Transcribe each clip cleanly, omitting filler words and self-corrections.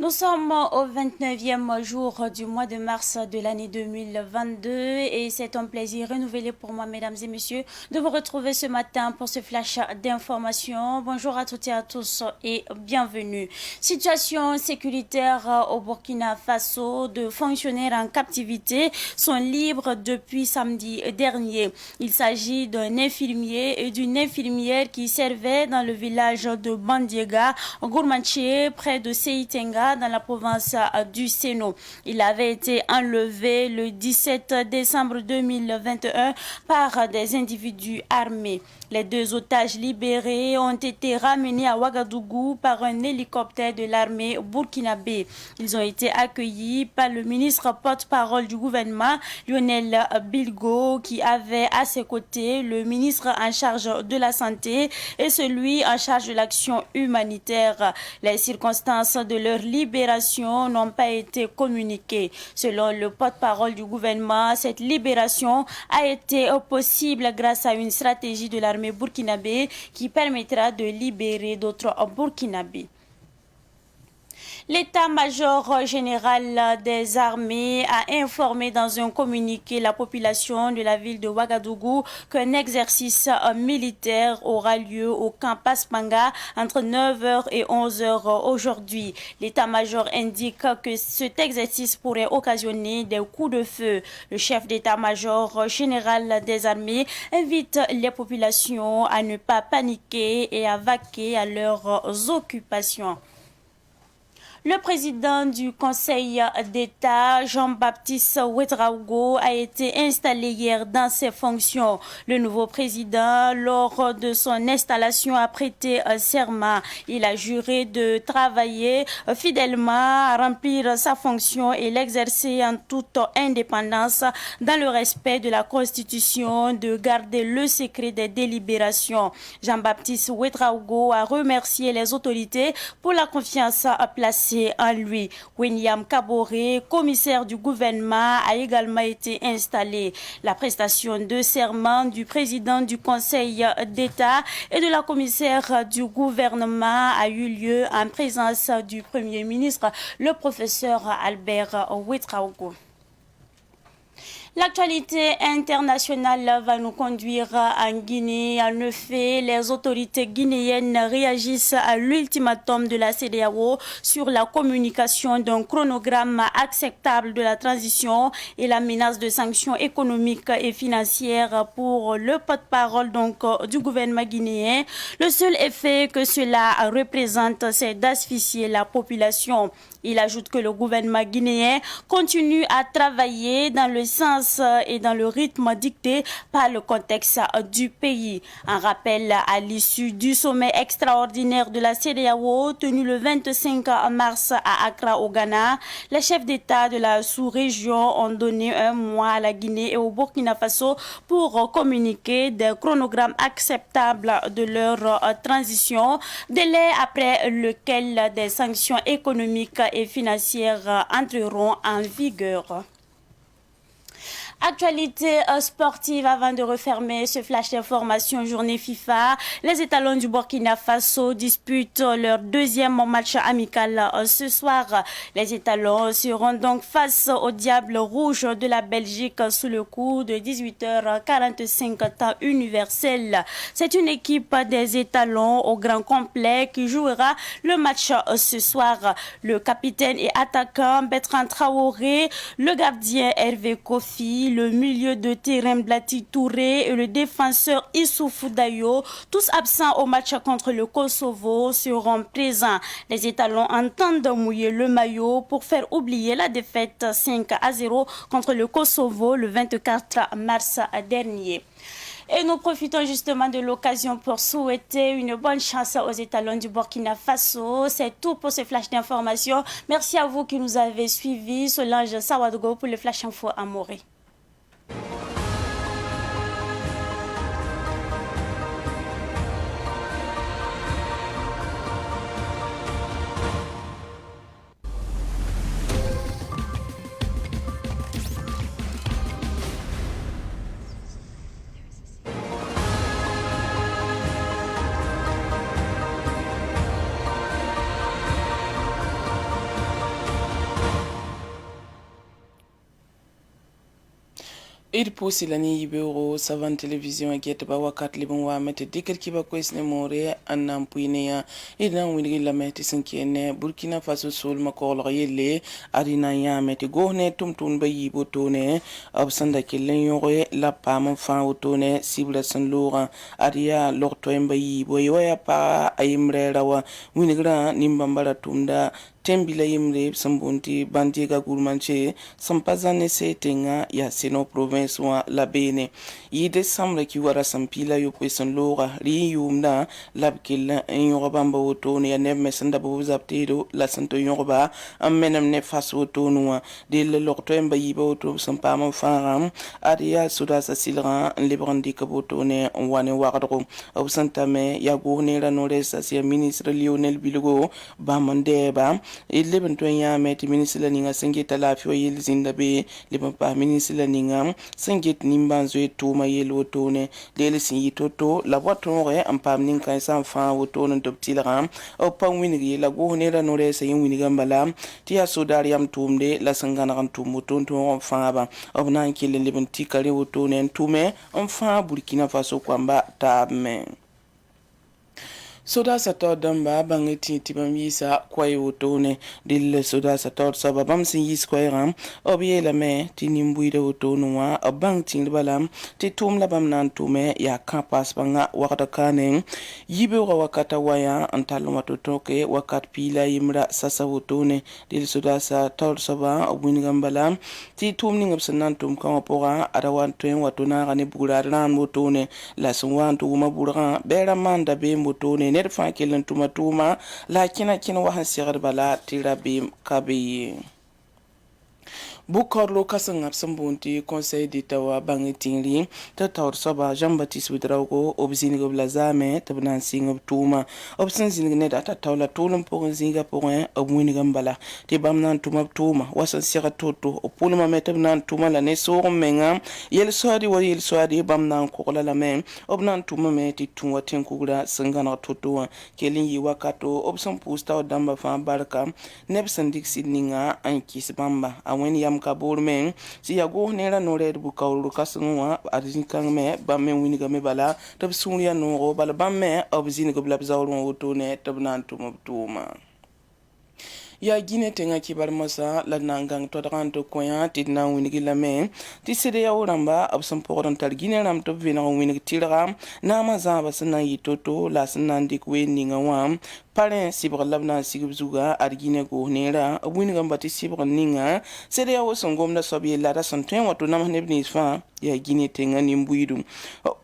Nous sommes au 29e jour du mois de mars de l'année 2022 et c'est un plaisir renouvelé pour moi, mesdames et messieurs, de vous retrouver ce matin pour ce flash d'informations. Bonjour à toutes et à tous et bienvenue. Situation sécuritaire au Burkina Faso. De fonctionnaires en captivité sont libres depuis samedi dernier. Il s'agit d'un infirmier et d'une infirmière qui servaient dans le village de Bandiega, Gourmanché, près de Seitenga, dans la province du Séno. Il avait été enlevé le 17 décembre 2021 par des individus armés. Les deux otages libérés ont été ramenés à Ouagadougou par un hélicoptère de l'armée burkinabé. Ils ont été accueillis par le ministre porte-parole du gouvernement, Lionel Bilgo, qui avait à ses côtés le ministre en charge de la santé et celui en charge de l'action humanitaire. Les circonstances de leur libération n'ont pas été communiquées. Selon le porte-parole du gouvernement, cette libération a été possible grâce à une stratégie de l'armée burkinabé qui permettra de libérer d'autres burkinabés. L'état-major général des armées a informé dans un communiqué la population de la ville de Ouagadougou qu'un exercice militaire aura lieu au camp Paspanga entre 9h et 11h aujourd'hui. L'état-major indique que cet exercice pourrait occasionner des coups de feu. Le chef d'état-major général des armées invite les populations à ne pas paniquer et à vaquer à leurs occupations. Le président du Conseil d'État, Jean-Baptiste Ouedraogo, a été installé hier dans ses fonctions. Le nouveau président, lors de son installation, a prêté serment. Il a juré de travailler fidèlement, à remplir sa fonction et l'exercer en toute indépendance dans le respect de la Constitution, de garder le secret des délibérations. Jean-Baptiste Ouedraogo a remercié les autorités pour la confiance placée en lui. William Kaboré, commissaire du gouvernement, a également été installé. La prestation de serment du président du Conseil d'État et de la commissaire du gouvernement a eu lieu en présence du Premier ministre, le professeur Albert Ouedraogo. L'actualité internationale va nous conduire en Guinée. En effet, les autorités guinéennes réagissent à l'ultimatum de la CEDEAO sur la communication d'un chronogramme acceptable de la transition et la menace de sanctions économiques et financières pour le porte-parole du gouvernement guinéen. Le seul effet que cela représente, c'est d'asphyxier la population. Il ajoute que le gouvernement guinéen continue à travailler dans le sens et dans le rythme dicté par le contexte du pays. Un rappel à l'issue du sommet extraordinaire de la CEDEAO tenu le 25 mars à Accra au Ghana, les chefs d'État de la sous-région ont donné un mois à la Guinée et au Burkina Faso pour communiquer des chronogrammes acceptables de leur transition, délai après lequel des sanctions économiques et financières entreront en vigueur. Actualité sportive avant de refermer ce flash d'information journée FIFA. Les étalons du Burkina Faso disputent leur deuxième match amical ce soir. Les étalons seront donc face au Diable Rouge de la Belgique sous le coup de 18h45 temps universel. C'est une équipe des étalons au grand complet qui jouera le match ce soir. Le capitaine et attaquant Bertrand Traoré, le gardien Hervé Kofi, le milieu de terrain Blati Touré et le défenseur Issoufou Dayo, tous absents au match contre le Kosovo, seront présents. Les étalons entendent mouiller le maillot pour faire oublier la défaite 5-0 contre le Kosovo le 24 mars dernier. Et nous profitons justement de l'occasion pour souhaiter une bonne chance aux étalons du Burkina Faso. C'est tout pour ce flash d'information. Merci à vous qui nous avez suivis. Solange Sawadgo pour le flash info à Morée. ir pusi lani yibero savan television get ba wakat libon wa mete dikel kiba kwesne more annam puineya ina wingi la mete sinkene Burkina Faso sol makol yele arina ya mete gohne tumtun ba yibo tone absanda kelen yore la pam fa otone sibla san lora aria lokto emba yibo yoya pa ayimre rawa winigra nimbambara tumda tembila yimre sambunti bandiga gurmanche sampazane setenga ya seno province wa labene yi décembre ki wara sampila yo kwesen lora ri yumna labkilla en yorobamba woto ne ya nemme sanda bo zaptedo la santo yoroba ammenam ne fas woto nuwa de le lokto emba yiba woto sampama faram adia suda sa silra librandi kaboto ne wane wakadro au santame ya gourne la noresa sia ministre Lionel Bilgo ba mandeba ileben to ya meti ministre la ninga sengeta la fio yel zindabe liban pa ministre la ninga senget nimbanzo etuma yel wotone lele sin yitoto la watore am pam nin kan san fa wotone doptilram o pan winigi la gourne la noresa yin winiga mbala tia sodariam tumde la sangana kan tumuton to fa ba obnan kile liban tikare wotone tume on fa Burkina Faso kwamba tamme soda sator damba bangeti tibam yisa kwaye wotone dil soda sator sababam sin yis kwaye ram obiye la me tinimbuide wotone wa abang tin balam ti tum la bam nan tume ya kampas banga wakata kane yibe wakata waya antalo matotoke wakat pila yimra sasa wotone dil soda sator saba obwinigam balam ti tum ningam sanan tum kan pora arawan tuen watona gane buguraran wotone la sunwan tu mabura bera manda be wotone ner fa kelen tuma la kina wahan sigar bala tirabi kabi Bukorlo kasan absan bonti conseil d'état wa bangi tingri ta tawr soba Jean-Baptiste Ouedraogo obzini go blazame tabnan sing tuma obsan zini ne data tawla tulum pour zinga pour un obwini gambala te bamnan tuma wasan sira toto opulma metabnan tuma la ne so menga yel soadi wa yel soadi bamnan ko la men obnan tuma me ti tunwa ten kugura sangana toto kelin yi wakato obsan pusta damba fa barka nebsan diksi ninga ankis bamba awen yam kabur men si ya go nera no red bu kawru kasunwa arjin kan me ba men wini ga me bala tab sunya no go bala ba me obzini go blab zawru woto ne tab nan tuma ya gine tenga kibar masa la nangang to daganto koya tidna winigi lame ti sede ya uramba absam poron tar gine ram to vina winigi tiraga na maza basna yitoto la sanandi kwe ninga wam pare sibra labna sigubzuga argine go nera winigi mbati sibra ninga sede ya wosongom na sobi la da santen wato namane bnisfa ya gine tenga nimbuidu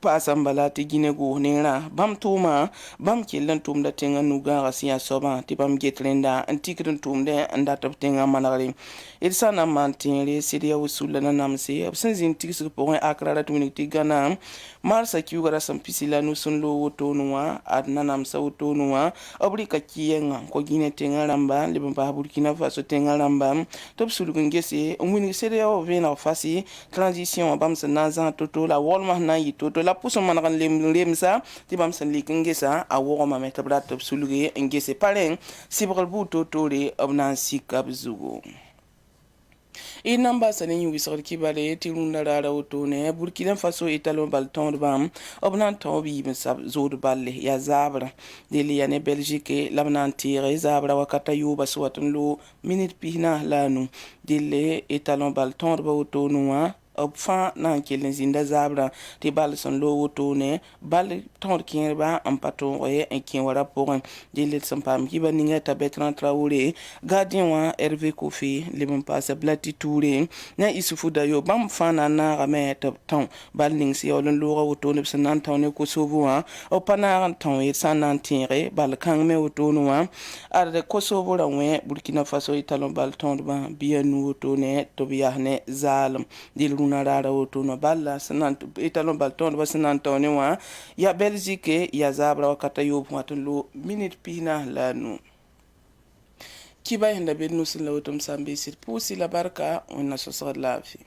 pasam balati gine go nera bam tuma bam kellan tumda tenga nuga rasiya soba ti bam getrenda antikren tumde anda taptenga manari ilsana mantinre sidia usula na namse absenzin tisu pour akrara tuminiti gana marsa kiugara sampisila nusun lo wotonwa adna namsa wotonwa obrika kiyenga ko gine tenga ramba libamba Burkina Faso tenga ramba top sulugungese umwini sidia o vena fasi transition bam naza toto la wolma na yitoto la puso manakan lemsa ti bam san likingesa a woma metabra top suluge ngese paren sibral bu toto re obnan sikab zugo inamba sanin yu wisar kibale ti runda rara wotone Burkina Faso italo balton bam obnan tobi misab zod balle ya zabra deli ya ne Belgique labnan tire zabra wakata yuba swatun lo minute pina lanu dele italo balton ba wotonwa fa na kelen zinda zabra ti bal son lo wotone bal ton kinba en paton oye en kin wara pour de le son pam ki baninga tabetran Traoré gardien wa Hervé Kofi le bon passe blati touré na isufu dayo bam fa na rame ton bal ning si olon lo wotone sanan tawne ko sovo o pana ton e sanan tire bal kan me wotone wa ar de Kosovo la we Burkina Faso italon bal ton ba bien wotone to biahne zalam dil rara wotono balla sanan italon balton ba sanan tawne wa ya Belgique ya zabra wakata yobu watun lo minute pina lanu kiba hinda bednu sin lawtum sambe sir pusi la barka on na so lafi